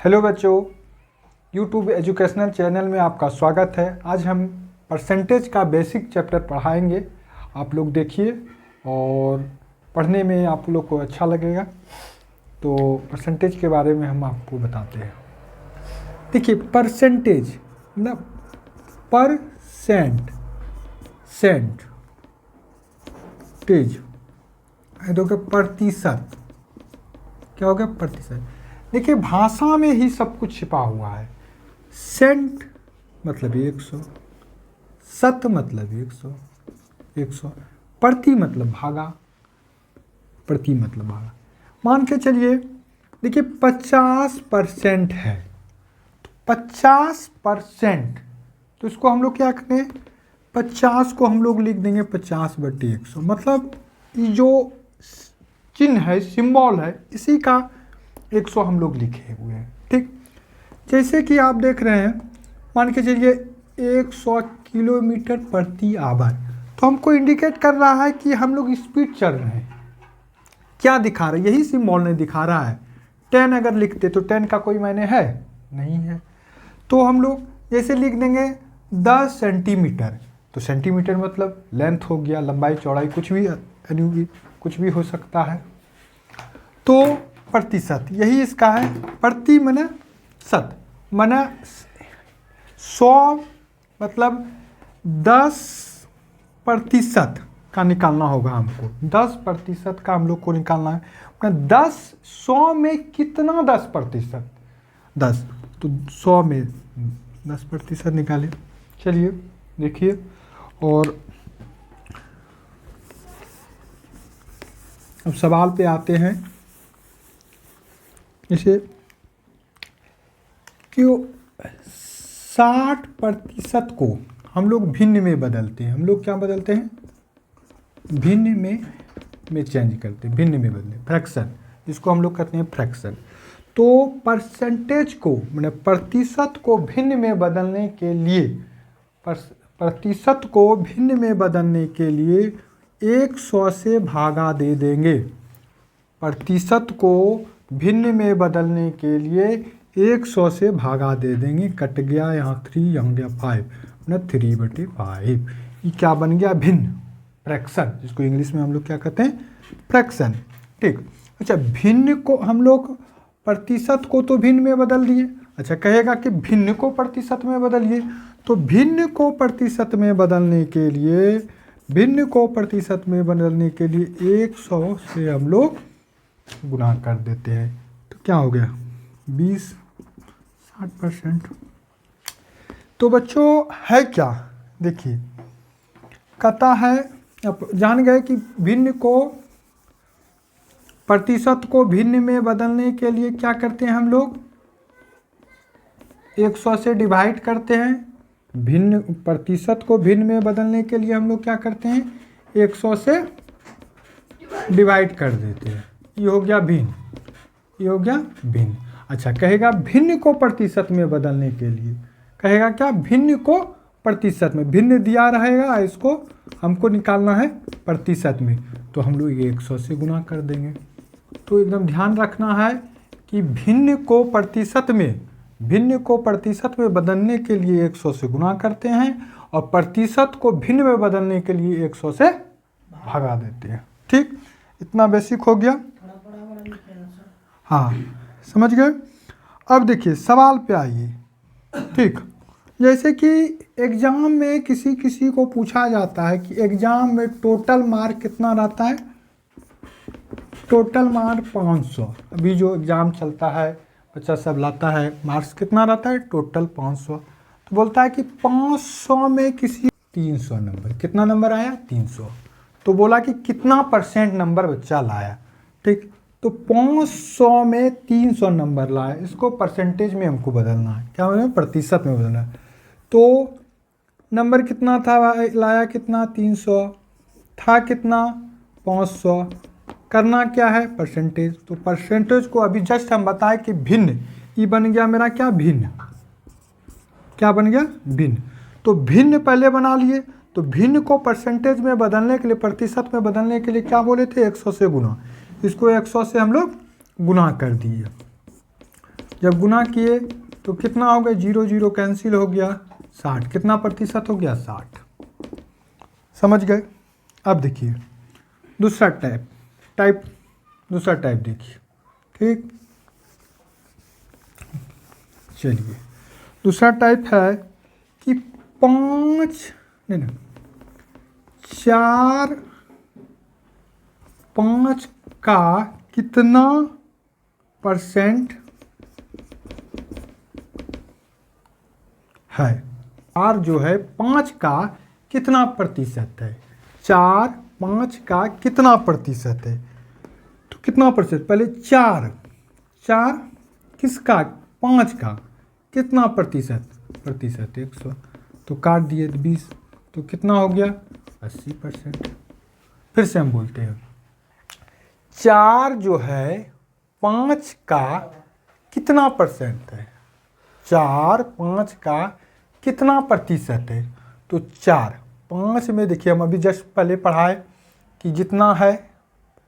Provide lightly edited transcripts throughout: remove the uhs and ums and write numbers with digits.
Hello बच्चों, YouTube educational channel में आपका स्वागत है। आज हम परसेंटेज का बेसिक चैप्टर पढ़ाएंगे। आप लोग देखिए और पढ़ने में आप लोग को अच्छा लगेगा। तो परसेंटेज के बारे में हम आपको बताते हैं। देखिए, परसेंटेज मतलब परसेंटेज तो क्या प्रतिशत, क्या हो गया प्रतिशत। देखिए, भाषा में ही सब कुछ छिपा हुआ है। सेंट मतलब 100, शत मतलब 100, प्रति मतलब भागा, प्रति मतलब भागा। मान के चलिए, देखिए 50% है तो 50%, तो इसको हम लोग क्या करें, 50 को हम लोग लिख देंगे 50/100। मतलब ये जो चिन्ह है, सिंबल है, इसी का 100 हम लोग लिखे हुए हैं। ठीक, जैसे कि आप देख रहे हैं, मान के चलिए 100 किलोमीटर प्रति आवर, तो हमको इंडिकेट कर रहा है कि हम लोग स्पीड चल रहे हैं। क्या दिखा रहा है, यही सिंबल नहीं दिखा रहा है। 10 अगर लिखते तो 10 का कोई मायने है नहीं है। तो हम लोग जैसे लिख देंगे 10 सेंटीमीटर, तो सेंटीमीटर मतलब लेंथ हो गया, लंबाई चौड़ाई कुछ भी हो सकता है। तो प्रतिशत यही इसका है, प्रति मने शत, मने 100 मतलब 10% का निकालना होगा हमको। 10% का हम लोग को निकालना है। 100 में कितना 10%? 10, तो 100 में 10% निकालें। चलिए देखिए, और अब सवाल पे आते हैं। जैसे कि 60% को हम लोग भिन्न में बदलते हैं। हम लोग क्या बदलते हैं? भिन्न में चेंज करते हैं, भिन्न में बदले, फ्रैक्शन, जिसको हम लोग कहते हैं फ्रैक्शन। तो परसेंटेज को मतलब प्रतिशत को भिन्न में बदलने के लिए, प्रतिशत को भिन्न में बदलने के लिए 100 से भागा दे देंगे। प्रतिशत को भिन्न में बदलने के लिए 100 से भागा दे देंगे। कट गया यहाँ 3, यहाँ गया 5, मतलब 3/5। ये क्या बन गया? भिन्न, फ्रैक्शन, जिसको इंग्लिश में हम लोग क्या कहते हैं? फ्रैक्शन। ठीक, अच्छा, भिन्न को हम लोग प्रतिशत को तो भिन्न में बदल दिए। अच्छा, कहेगा कि भिन्न को प्रतिशत में बदलिए, तो भिन्न को प्रतिशत में बदलने के लिए, भिन्न को प्रतिशत में बदलने के लिए 100 से हम लोग गुना कर देते हैं। तो क्या हो गया? 60%। तो बच्चों है क्या? देखिए, कहता है, अब जान गए कि भिन्न को प्रतिशत को भिन्न में बदलने के लिए क्या करते हैं हम लोग? 100 से डिवाइड करते हैं। भिन्न प्रतिशत को भिन्न में बदलने के लिए हम लोग क्या करते हैं? 100 से डिवाइड कर देते हैं। ये हो गया भिन्न, ये हो गया भिन्न। अच्छा, कहेगा भिन्न को प्रतिशत में बदलने के लिए, कहेगा क्या? भिन्न को प्रतिशत में, भिन्न दिया रहेगा, इसको हमको निकालना है प्रतिशत में, तो हम लोग 100 से गुना कर देंगे। तो एकदम ध्यान रखना है कि भिन्न को प्रतिशत में, भिन्न को प्रतिशत में बदलने के लिए 100 से गुना करते हैं, और प्रतिशत को भिन्न में बदलने के लिए 100 से भगा देते हैं। ठीक, इतना बेसिक हो गया। हाँ, समझ गए। अब देखिए सवाल पे आइए। ठीक, जैसे कि एग्जाम में किसी को पूछा जाता है कि एग्जाम में टोटल मार्क कितना रहता है? Total mark 500। अभी जो एग्ज़ाम चलता है, बच्चा सब लाता है, मार्क्स कितना रहता है? टोटल 500। तो बोलता है कि 500 में किसी 300 नंबर, कितना नंबर आया? 300। तो बोला कि कितना % नंबर बच्चा लाया। ठीक, तो 500 में 300 नंबर लाया, इसको परसेंटेज में हमको बदलना है। क्या बोले? प्रतिशत में बदलना है। तो नंबर कितना था लाया? कितना? 300 था, कितना? 500। करना क्या है? परसेंटेज। तो परसेंटेज को अभी जस्ट हम बताएं कि भिन्न, ये बन गया मेरा क्या? भिन्न। क्या बन गया? भिन्न। तो भिन्न पहले बना लिए, तो भिन्न को परसेंटेज में बदलने के लिए, प्रतिशत में बदलने के लिए क्या बोले थे? 100 से गुना। इसको 100 से हम लोग गुना कर दिए। जब गुना किए तो कितना हो गया, 0 0 कैंसिल हो गया, 60। कितना प्रतिशत हो गया, 60। समझ गए। अब देखिए दूसरा दूसरा टाइप देखिए। ठीक, चलिए दूसरा टाइप है कि 5 का कितना परसेंट है। 4 जो है 5 का कितना प्रतिशत है, 4 5 का कितना प्रतिशत है, तो कितना प्रतिशत, पहले 4 किसका, 5 का कितना प्रतिशत, 100, तो काट दिए 20, तो कितना हो गया, 80%। फिर से हम बोलते हैं 4 जो है 5 का कितना परसेंट है, 4 5 का कितना प्रतिशत है, तो 4 5 में देखिए हम अभी जस्ट पहले पढ़ाए कि जितना है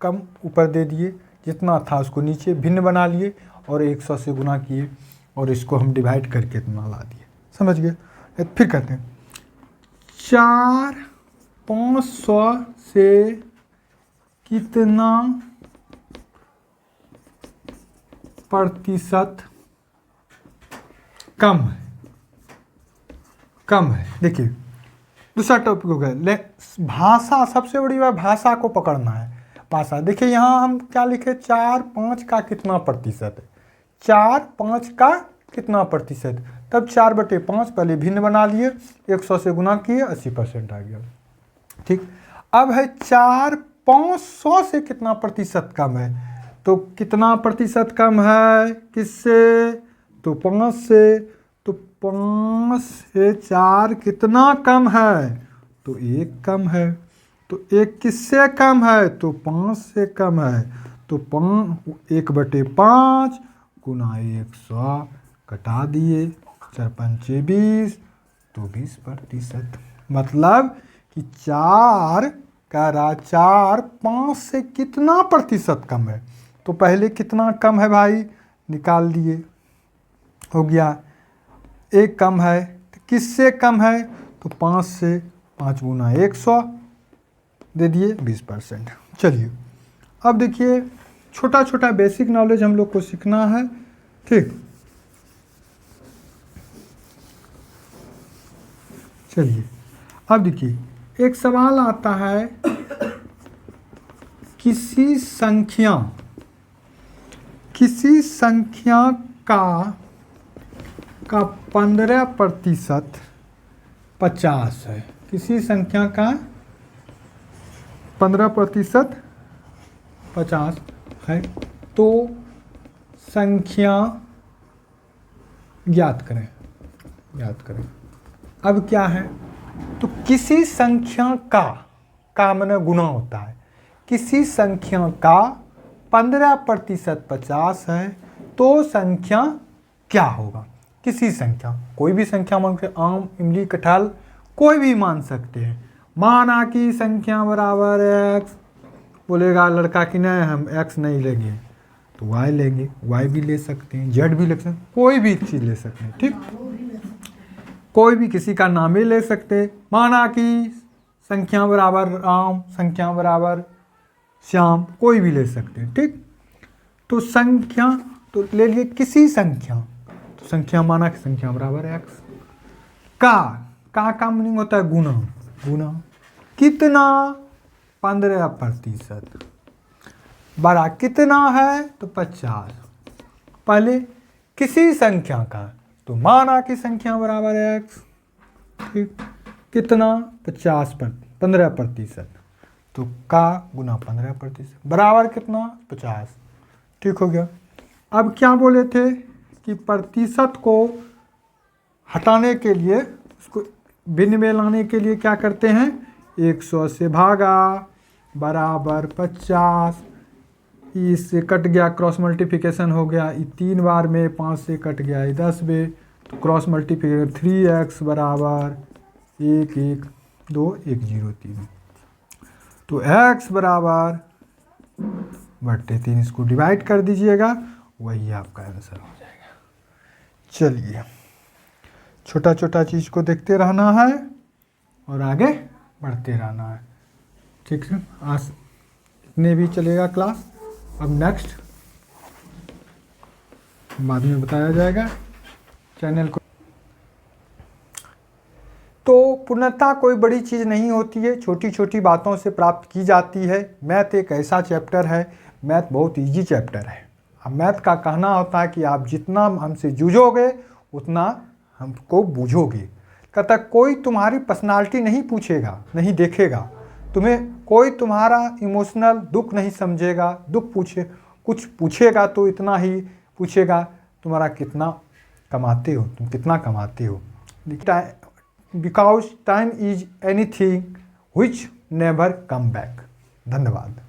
कम ऊपर दे दिए, जितना था उसको नीचे भिन्न बना लिए और 100 से गुना किए और इसको हम डिवाइड करके इतना ला दिए। समझ गए। फिर कहते हैं 4 500 से कितना प्रतिशत कम है। देखिए दूसरा टॉपिक हो गया भाषा। सबसे बड़ी बात भाषा को पकड़ना है। भाषा देखिए यहाँ हम क्या लिखे, 4 5 का कितना प्रतिशत है, 4 5 का कितना प्रतिशत, तब 4/5 पहले भिन्न बना लिए, 100 से गुना किए, 80% आ गया। ठीक, अब है 4 500 से कितना प्रतिशत कम है, तो कितना प्रतिशत कम है किससे, तो 5 से, तो 5 से 4 कितना कम है, तो 1 कम है, तो 1 किससे कम है, तो 5 से कम है, तो 1/5 गुना 100 कटा दिए, 4 5 20, तो 20%। मतलब कि 4 5 से कितना प्रतिशत कम है, तो पहले कितना कम है भाई निकाल दिए, हो गया 1 कम है, तो किससे कम है, तो 5 से, 5 गुना 100 दे दिए 20%। चलिए अब देखिए छोटा छोटा बेसिक नॉलेज हम लोग को सीखना है। ठीक, चलिए अब देखिए एक सवाल आता है, किसी संख्या का 15% 50 है। किसी संख्या का 15% 50 है, तो संख्या ज्ञात करें। अब क्या है, तो किसी संख्या का माने गुना होता है, किसी संख्या का 15% 50 है, तो संख्या क्या होगा। किसी संख्या, कोई भी संख्या मान के, आम इमली कटहल कोई भी मान सकते हैं। माना कि संख्या बराबर x, बोलेगा लड़का कि नहीं हम x नहीं लेंगे, तो y लेंगे, y भी ले सकते हैं, z भी ले सकते हैं, कोई भी चीज़ ले सकते हैं। ठीक, कोई भी किसी का नाम ही ले सकते हैं। माना कि संख्या बराबर राम, संख्या बराबर श्याम, कोई भी ले सकते हैं। ठीक, तो संख्या तो ले लिए किसी संख्या, तो संख्या माना कि संख्या बराबर x का मीनिंग होता है गुना कितना, 15% बड़ा कितना है, तो 50। पहले किसी संख्या का, तो माना कि संख्या बराबर है x। ठीक, कितना 15%, तो का गुना 15% बराबर कितना 50। ठीक हो गया। अब क्या बोले थे कि प्रतिशत को हटाने के लिए, उसको भिन्न में लाने के लिए क्या करते हैं, 100 से भागा बराबर 50, इससे कट गया, क्रॉस मल्टीप्लिकेशन हो गया, 3 बार में 5 से कट गया, 10 में, तो क्रॉस मल्टीप्लिकेशन 3x बराबर 1 1 2 1 0 3, तो x बराबर 3/3, इसको डिवाइड कर दीजिएगा, वही आपका आंसर हो जाएगा। चलिए, छोटा छोटा चीज़ को देखते रहना है और आगे बढ़ते रहना है। ठीक है, आज इतने भी चलेगा क्लास। अब नेक्स्ट बाद में बताया जाएगा चैनल को। तो पूर्णतः कोई बड़ी चीज़ नहीं होती है, छोटी छोटी बातों से प्राप्त की जाती है। मैथ एक ऐसा चैप्टर है, मैथ बहुत इजी चैप्टर है। अब मैथ का कहना होता है कि आप जितना हमसे जूझोगे उतना हमको बूझोगे। कहता कोई तुम्हारी पर्सनालिटी नहीं पूछेगा, नहीं देखेगा, तुम्हें कोई तुम्हारा इमोशनल दुख नहीं समझेगा। दुख कुछ पूछेगा तो इतना ही पूछेगा तुम्हारा कितना कमाते हो, तुम कितना कमाते हो। Because time is anything which never come back. धन्यवाद।